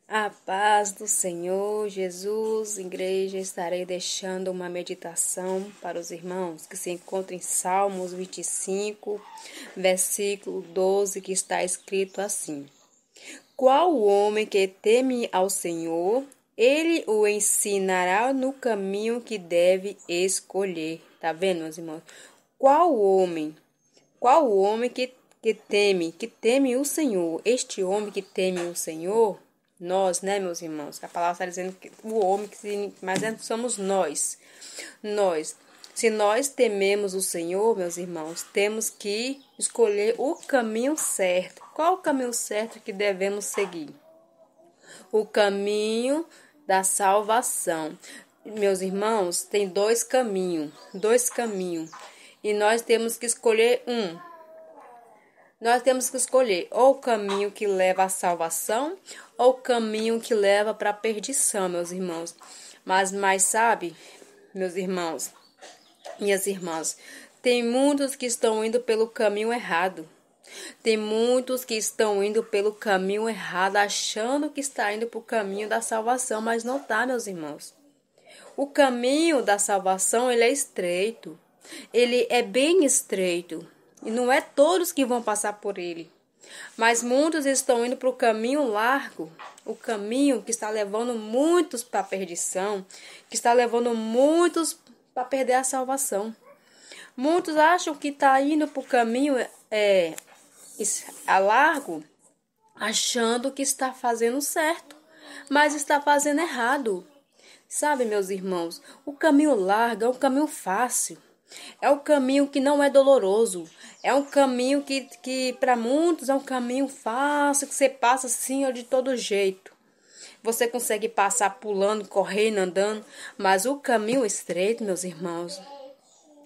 A paz do Senhor Jesus, igreja, estarei deixando uma meditação para os irmãos que se encontram em Salmos 25, versículo 12, que está escrito assim: Qual o homem que teme ao Senhor, ele o ensinará no caminho que deve escolher. Tá vendo, meus irmãos? Qual o homem? Qual o homem que teme o Senhor? Este homem que teme o Senhor, nós, né, meus irmãos? A palavra está dizendo que o homem, mas somos nós. Nós. Se nós tememos o Senhor, meus irmãos, temos que escolher o caminho certo. Qual o caminho certo que devemos seguir? O caminho da salvação. Meus irmãos, tem dois caminhos. E nós temos que escolher um. Nós temos que escolher ou o caminho que leva à salvação ou o caminho que leva para a perdição, meus irmãos. Mas sabe, meus irmãos, minhas irmãs, tem muitos que estão indo pelo caminho errado. Tem muitos que estão indo pelo caminho errado, achando que está indo para o caminho da salvação, mas não está, meus irmãos. O caminho da salvação, ele é estreito. Ele é bem estreito. E não é todos que vão passar por ele. Mas muitos estão indo para o caminho largo. O caminho que está levando muitos para a perdição. Que está levando muitos para perder a salvação. Muitos acham que está indo para o caminho a largo, achando que está fazendo certo. Mas está fazendo errado. Sabe, meus irmãos, o caminho largo é um caminho fácil. É um caminho que não é doloroso. É um caminho que para muitos é um caminho fácil, que você passa assim de todo jeito. Você consegue passar pulando, correndo, andando. Mas o caminho estreito, meus irmãos,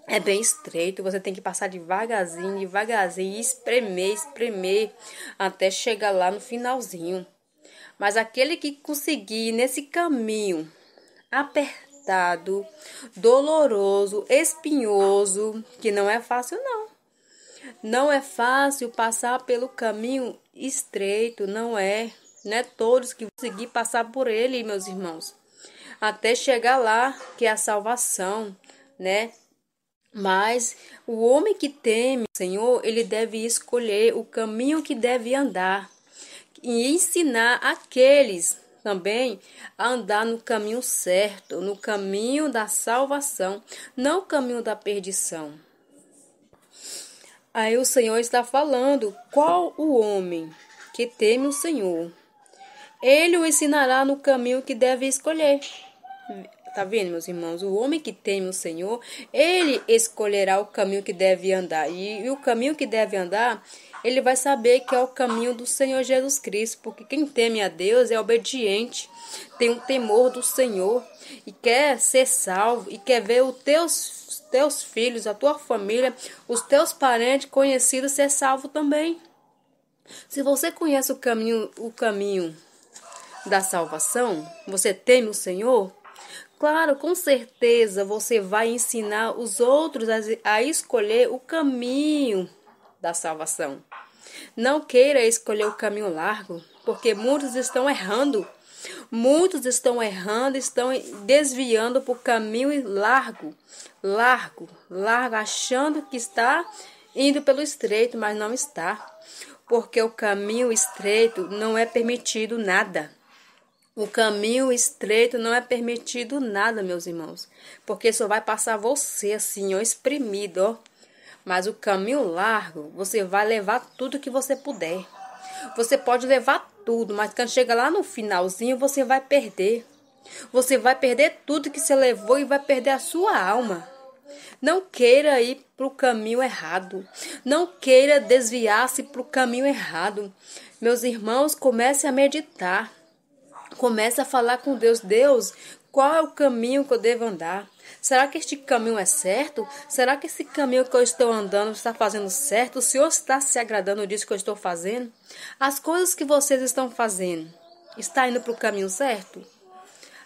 é bem estreito. Você tem que passar devagarzinho, e espremer, até chegar lá no finalzinho. Mas aquele que conseguir nesse caminho apertado, doloroso, espinhoso, que não é fácil não. Não é fácil passar pelo caminho estreito, não é todos que vão conseguir passar por ele, meus irmãos. Até chegar lá, que é a salvação, né? Mas o homem que teme o Senhor, ele deve escolher o caminho que deve andar e ensinar aqueles também a andar no caminho certo, no caminho da salvação, não o caminho da perdição. Aí o Senhor está falando, qual o homem que teme o Senhor? Ele o ensinará no caminho que deve escolher. Tá vendo, meus irmãos? O homem que teme o Senhor, ele escolherá o caminho que deve andar. E o caminho que deve andar, ele vai saber que é o caminho do Senhor Jesus Cristo. Porque quem teme a Deus é obediente, tem um temor do Senhor e quer ser salvo e quer ver os teus filhos, a tua família, os teus parentes conhecidos ser salvo também. Se você conhece o caminho da salvação, você teme o Senhor, claro, com certeza você vai ensinar os outros a escolher o caminho da salvação. Não queira escolher o caminho largo, porque muitos estão errando. Muitos estão errando, estão desviando para o caminho largo, achando que está indo pelo estreito, mas não está. Porque o caminho estreito não é permitido nada. O caminho estreito não é permitido nada, meus irmãos. Porque só vai passar você assim, espremido, ó. Mas o caminho largo, você vai levar tudo que você puder. Você pode levar tudo, mas quando chega lá no finalzinho, você vai perder. Você vai perder tudo que você levou e vai perder a sua alma. Não queira ir para o caminho errado. Não queira desviar-se para o caminho errado. Meus irmãos, comece a meditar. Comece a falar com Deus. Deus, qual é o caminho que eu devo andar? Será que este caminho é certo? Será que esse caminho que eu estou andando está fazendo certo? O Senhor está se agradando disso que eu estou fazendo? As coisas que vocês estão fazendo, está indo para o caminho certo?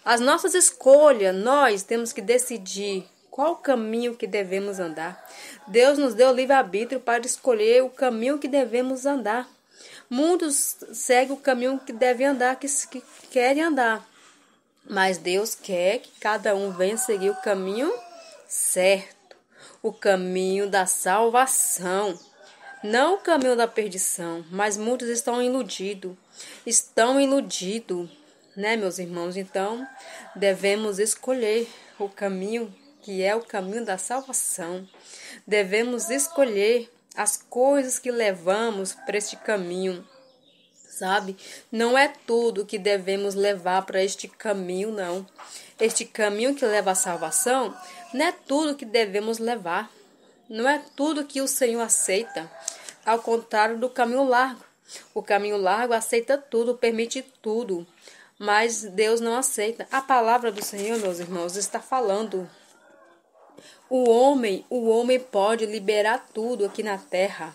As nossas escolhas, nós temos que decidir qual o caminho que devemos andar. Deus nos deu livre-arbítrio para escolher o caminho que devemos andar. Muitos seguem o caminho que devem andar, que querem andar. Mas Deus quer que cada um venha seguir o caminho certo, o caminho da salvação, não o caminho da perdição. Mas muitos estão iludidos, né, meus irmãos? Então, devemos escolher o caminho que é o caminho da salvação. Devemos escolher as coisas que levamos para este caminho. Sabe? Não é tudo que devemos levar para este caminho, não. Este caminho que leva à salvação não é tudo que devemos levar. Não é tudo que o Senhor aceita. Ao contrário do caminho largo. O caminho largo aceita tudo, permite tudo. Mas Deus não aceita. A palavra do Senhor, meus irmãos, está falando. O homem pode liberar tudo aqui na terra.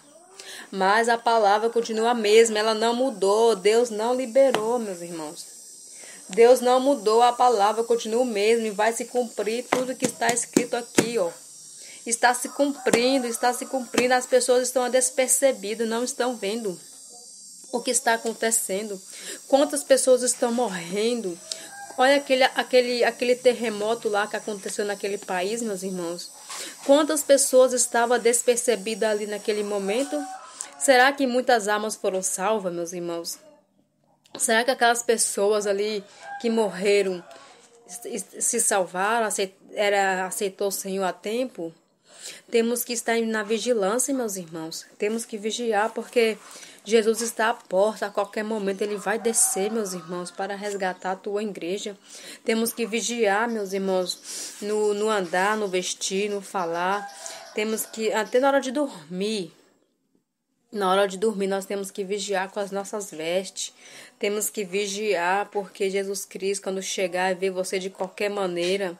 Mas a palavra continua a mesma, ela não mudou. Deus não liberou, meus irmãos. Deus não mudou, a palavra continua o mesmo e vai se cumprir tudo que está escrito aqui, ó. Está se cumprindo. As pessoas estão despercebidas, não estão vendo o que está acontecendo. Quantas pessoas estão morrendo? Olha aquele terremoto lá que aconteceu naquele país, meus irmãos. Quantas pessoas estavam despercebidas ali naquele momento? Será que muitas almas foram salvas, meus irmãos? Será que aquelas pessoas ali que morreram se salvaram, aceitou o Senhor a tempo? Temos que estar na vigilância, meus irmãos. Temos que vigiar, porque Jesus está à porta. A qualquer momento ele vai descer, meus irmãos, para resgatar a tua igreja. Temos que vigiar, meus irmãos, no andar, no vestir, no falar. Temos que, até na hora de dormir. Na hora de dormir, nós temos que vigiar com as nossas vestes. Temos que vigiar, porque Jesus Cristo, quando chegar e ver você de qualquer maneira,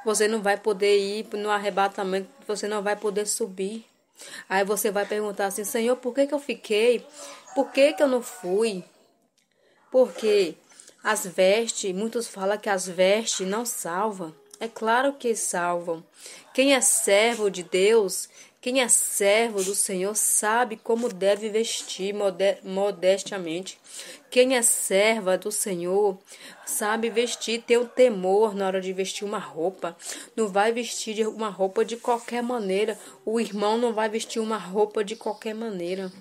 você não vai poder ir no arrebatamento, você não vai poder subir. Aí você vai perguntar assim: Senhor, por que eu fiquei? Por que eu não fui? Porque as vestes, muitos falam que as vestes não salvam. É claro que salvam. Quem é servo de Deus, quem é servo do Senhor, sabe como deve vestir modestamente. Quem é serva do Senhor, sabe vestir, tem o temor na hora de vestir uma roupa. Não vai vestir uma roupa de qualquer maneira. O irmão não vai vestir uma roupa de qualquer maneira.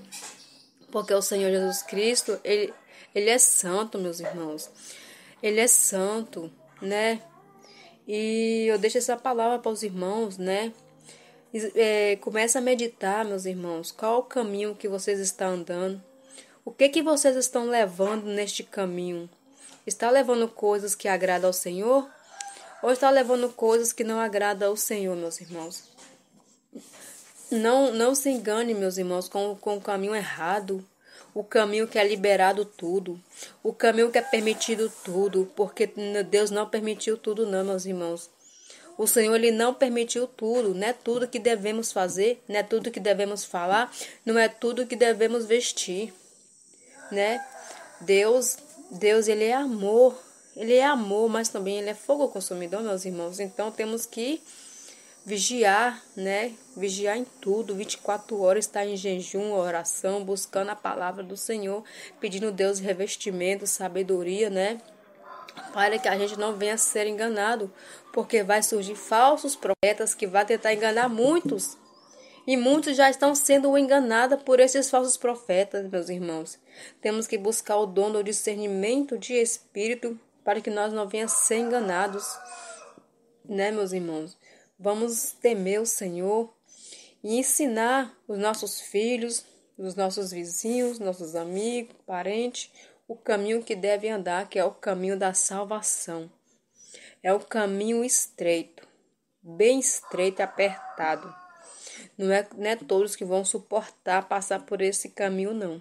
Porque o Senhor Jesus Cristo, ele é santo, meus irmãos. Ele é santo, né? E eu deixo essa palavra para os irmãos, né? Começa a meditar, meus irmãos. Qual o caminho que vocês estão andando? O que vocês estão levando neste caminho? Está levando coisas que agradam ao Senhor? Ou está levando coisas que não agradam ao Senhor, meus irmãos? Não se engane, meus irmãos, com o caminho errado. O caminho que é liberado tudo. O caminho que é permitido tudo. Porque Deus não permitiu tudo não, meus irmãos. O Senhor, ele não permitiu tudo. Não é tudo que devemos fazer. Não é tudo que devemos falar. Não é tudo que devemos vestir. Né? Deus, ele é amor. Ele é amor, mas também ele é fogo consumidor, meus irmãos. Então, temos que vigiar, né? Vigiar em tudo, 24 horas, estar em jejum, oração, buscando a palavra do Senhor, pedindo a Deus revestimento, sabedoria, né? Para que a gente não venha a ser enganado, porque vai surgir falsos profetas que vão tentar enganar muitos. E muitos já estão sendo enganados por esses falsos profetas, meus irmãos. Temos que buscar o dom do discernimento de espírito para que nós não venhamos a ser enganados, né, meus irmãos? Vamos temer o Senhor e ensinar os nossos filhos, os nossos vizinhos, nossos amigos, parentes, o caminho que devem andar, que é o caminho da salvação. É o caminho estreito, bem estreito e apertado. Não é todos que vão suportar passar por esse caminho, não.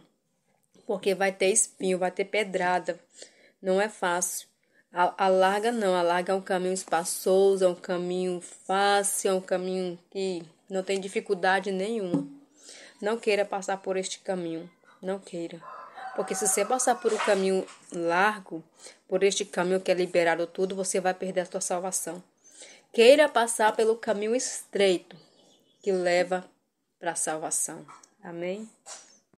Porque vai ter espinho, vai ter pedrada. Não é fácil. A larga não, a larga é um caminho espaçoso, é um caminho fácil, é um caminho que não tem dificuldade nenhuma. Não queira passar por este caminho, não queira. Porque se você passar por um caminho largo, por este caminho que é liberado tudo, você vai perder a sua salvação. Queira passar pelo caminho estreito, que leva para a salvação. Amém?